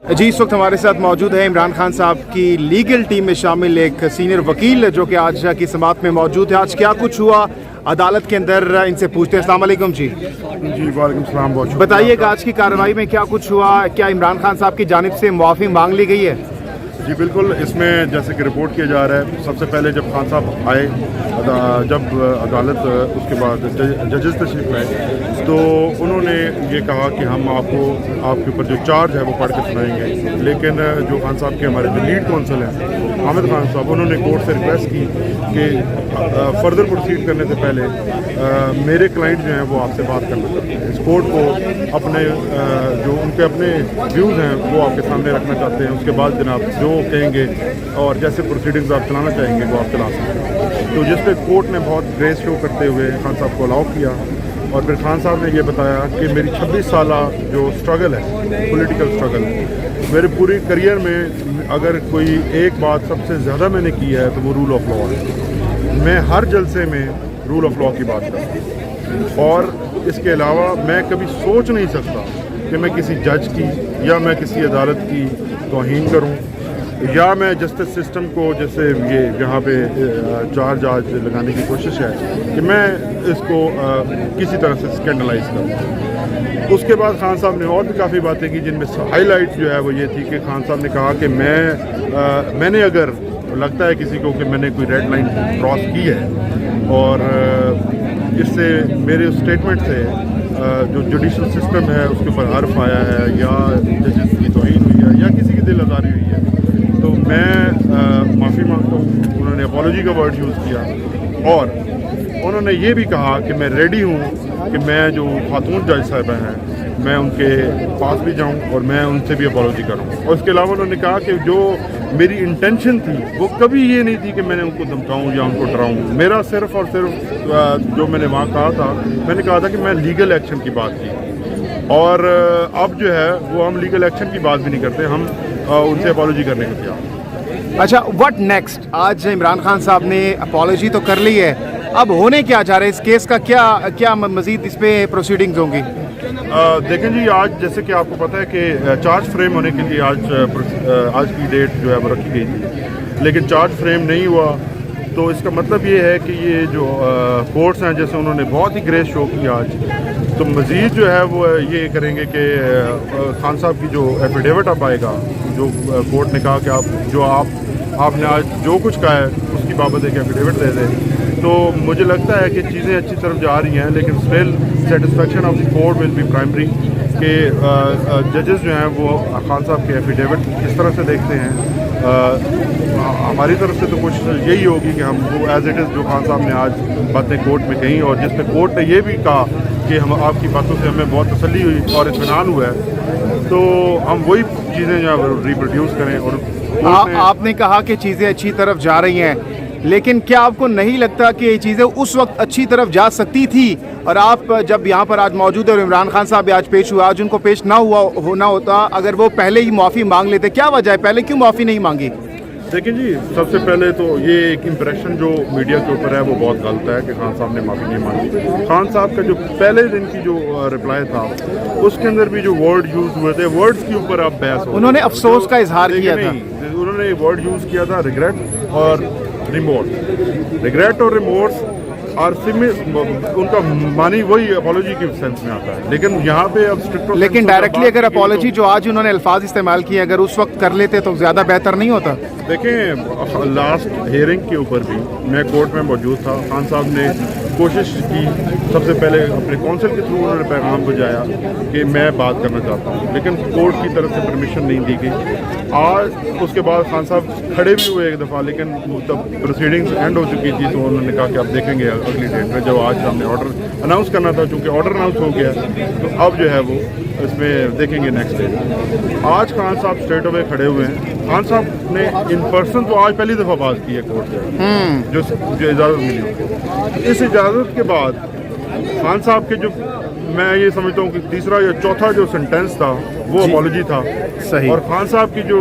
جی اس وقت ہمارے ساتھ موجود ہے عمران خان صاحب کی لیگل ٹیم میں شامل ایک سینئر وکیل جو کہ آج کی سماعت میں موجود ہے. آج کیا کچھ ہوا عدالت کے اندر ان سے پوچھتے ہیں. السلام علیکم. جی وعلیکم السلام. بہت بتائیے کہ آج کی کارروائی میں کیا کچھ ہوا, کیا عمران خان صاحب کی جانب سے معافی مانگ لی گئی ہے؟ جی بالکل, اس میں جیسے کہ رپورٹ کیا جا رہا ہے, سب سے پہلے جب خان صاحب آئے, جب عدالت اس کے بعد ججز تشریف لائے تو انہوں نے یہ کہا کہ ہم آپ کے اوپر جو چارج ہے وہ پڑھ کے سنائیں گے. لیکن جو خان صاحب کے ہمارے جو لیڈ کونسل ہیں حامد خان صاحب, انہوں نے کورٹ سے ریکویسٹ کی کہ فردر پروسیڈ کرنے سے پہلے میرے کلائنٹ جو ہیں وہ آپ سے بات کرنا چاہتے ہیں. اس کورٹ کو اپنے جو ان کے اپنے ویوز ہیں وہ آپ کے سامنے رکھنا چاہتے ہیں. اس کے بعد جناب جو کہیں گے اور جیسے پروسیڈنگز آپ چلانا چاہیں گے وہ آپ چلا سکتے ہیں. تو جس پہ کورٹ نے بہت گریس شو کرتے ہوئے خان صاحب کو الاؤ کیا, اور پھر خان صاحب نے یہ بتایا کہ میری 26 سالہ جو اسٹرگل ہے, پولیٹیکل اسٹرگل, میرے پوری کریئر میں اگر کوئی ایک بات سب سے زیادہ میں نے کی ہے تو وہ رول آف لاء ہے. میں ہر جلسے میں رول آف لاء کی بات کرتا ہوں, اور اس کے علاوہ میں کبھی سوچ نہیں سکتا کہ میں کسی جج کی یا میں کسی عدالت کی توہین کروں, یا میں جسٹس سسٹم کو جیسے یہ یہاں پہ چارج آج لگانے کی کوشش ہے کہ میں اس کو کسی طرح سے اسکینڈلائز کروں. اس کے بعد خان صاحب نے اور بھی کافی باتیں کی, جن میں ہائی لائٹ جو ہے وہ یہ تھی کہ خان صاحب نے کہا کہ میں نے اگر لگتا ہے کسی کو کہ میں نے کوئی ریڈ لائن کراس کی ہے اور اس سے میرے اسٹیٹمنٹ سے جو جوڈیشل سسٹم ہے اس کے اوپر حرف آیا ہے یا ججز کی توہین ہوئی ہے یا کسی کی دل آزاری ہوئی ہے, تو میں معافی مانگتا ہوں. انہوں نے اپالوجی کا ورڈ یوز کیا, اور انہوں نے یہ بھی کہا کہ میں ریڈی ہوں کہ میں جو خاتون جج صاحبہ ہیں میں ان کے پاس بھی جاؤں اور میں ان سے بھی اپالوجی کروں. اور اس کے علاوہ انہوں نے کہا کہ جو میری انٹینشن تھی وہ کبھی یہ نہیں تھی کہ میں نے ان کو دھمکاؤں یا ان کو ڈراؤں. میرا صرف اور صرف جو میں نے وہاں کہا تھا, میں نے کہا تھا کہ میں لیگل ایکشن کی بات کی, اور اب جو ہے وہ ہم لیگل ایکشن کی بات بھی نہیں کرتے, ہم ان سے اپالوجی کرنے کے تیار. اچھا, وٹ نیکسٹ؟ آج عمران خان صاحب نے اپالوجی تو کر لی ہے, اب ہونے کیا جا رہا ہے اس کیس کا, کیا مزید اس پہ پروسیڈنگز ہوں گی؟ دیکھیں جی, آج جیسے کہ آپ کو پتہ ہے کہ چارج فریم ہونے کے لیے آج کی ڈیٹ جو ہے وہ رکھی گئی تھی, لیکن چارج فریم نہیں ہوا. تو اس کا مطلب یہ ہے کہ یہ جو کورٹس ہیں جیسے انہوں نے بہت ہی گریس شو کیا آج, تو مزید جو ہے وہ یہ کریں گے کہ خان صاحب کی جو ایفیڈیوٹ اب آئے گا, جو کورٹ نے کہا کہ آپ نے آج جو کچھ کہا ہے اس کی بابت ایک ایفیڈیوٹ دے دیں. تو مجھے لگتا ہے کہ چیزیں اچھی طرف جا رہی ہیں, لیکن still satisfaction of the court will be primary کہ ججز جو ہیں وہ خان صاحب کے ایفیڈیوٹ کس طرح سے دیکھتے ہیں. ہماری طرف سے تو کوشش یہی ہوگی کہ ہم وہ ایز اٹ از جو خان صاحب نے آج باتیں کورٹ میں کہیں, اور جس پہ کورٹ نے یہ بھی کہا کہ ہم آپ کی باتوں سے ہمیں بہت تسلی ہوئی اور اطمینان ہوا ہے, تو ہم وہی چیزیں جو ہے ریپروڈیوس کریں. اور آپ نے کہا کہ چیزیں اچھی طرف جا رہی ہیں, لیکن کیا آپ کو نہیں لگتا کہ یہ چیزیں اس وقت اچھی طرف جا سکتی تھی, اور آپ جب یہاں پر آج موجود ہیں اور عمران خان صاحب آج پیش ہوا, آج ان کو پیش نہ ہونا ہوتا اگر وہ پہلے ہی معافی مانگ لیتے؟ کیا وجہ ہے, پہلے کیوں معافی نہیں مانگی؟ دیکھیں جی, سب سے پہلے تو یہ ایک امپریشن جو میڈیا کے اوپر ہے وہ بہت غلط ہے کہ خان صاحب نے معافی نہیں مانگی. خان صاحب کا جو پہلے دن کی جو رپلائی تھا اس کے اندر بھی جو ورڈ یوز ہوئے تھے, ورڈز کے اوپر اب بحث ہو, انہوں نے افسوس کا اظہار کیا تھا. انہوں نے ورڈ یوز کیا تھا ریگریٹ اور ریمورس. ریگریٹ اور ریمورس اور ان کا معنی وہی اپالوجی کی سینس میں آتا ہے, لیکن یہاں پہ اب لیکن ڈائریکٹلی اگر اپالوجی جو آج انہوں نے الفاظ استعمال کیے اگر اس وقت کر لیتے تو زیادہ بہتر نہیں ہوتا؟ دیکھیں, لاسٹ ہیئرنگ کے اوپر بھی میں کورٹ میں موجود تھا. خان صاحب نے کوشش کی, سب سے پہلے اپنے کونسل کے تھرو انہوں نے پیغام بھیجایا کہ میں بات کرنا چاہتا ہوں, لیکن کورٹ کی طرف سے پرمیشن نہیں دی گئی. آج اس کے بعد خان صاحب کھڑے بھی ہوئے ایک دفعہ, لیکن تب پروسیڈنگز اینڈ ہو چکی تھی, تو انہوں نے کہا کہ آپ دیکھیں گے اگلی ڈیٹ میں, جب آج ہم نے آرڈر اناؤنس کرنا تھا, چونکہ آرڈر اناؤنس ہو گیا تو اب جو ہے وہ اس میں دیکھیں گے نیکسٹ ڈے. آج خان صاحب اسٹریٹ اوے کھڑے ہوئے ہیں. خان صاحب نے ان پرسن تو آج پہلی دفعہ بات کی ہے کورٹ سے, جو اجازت ملی. اس اجازت کے بعد خان صاحب کے جو میں یہ سمجھتا ہوں کہ تیسرا یا چوتھا جو سینٹینس تھا وہ اپالوجی تھا. صحیح. اور خان صاحب کی جو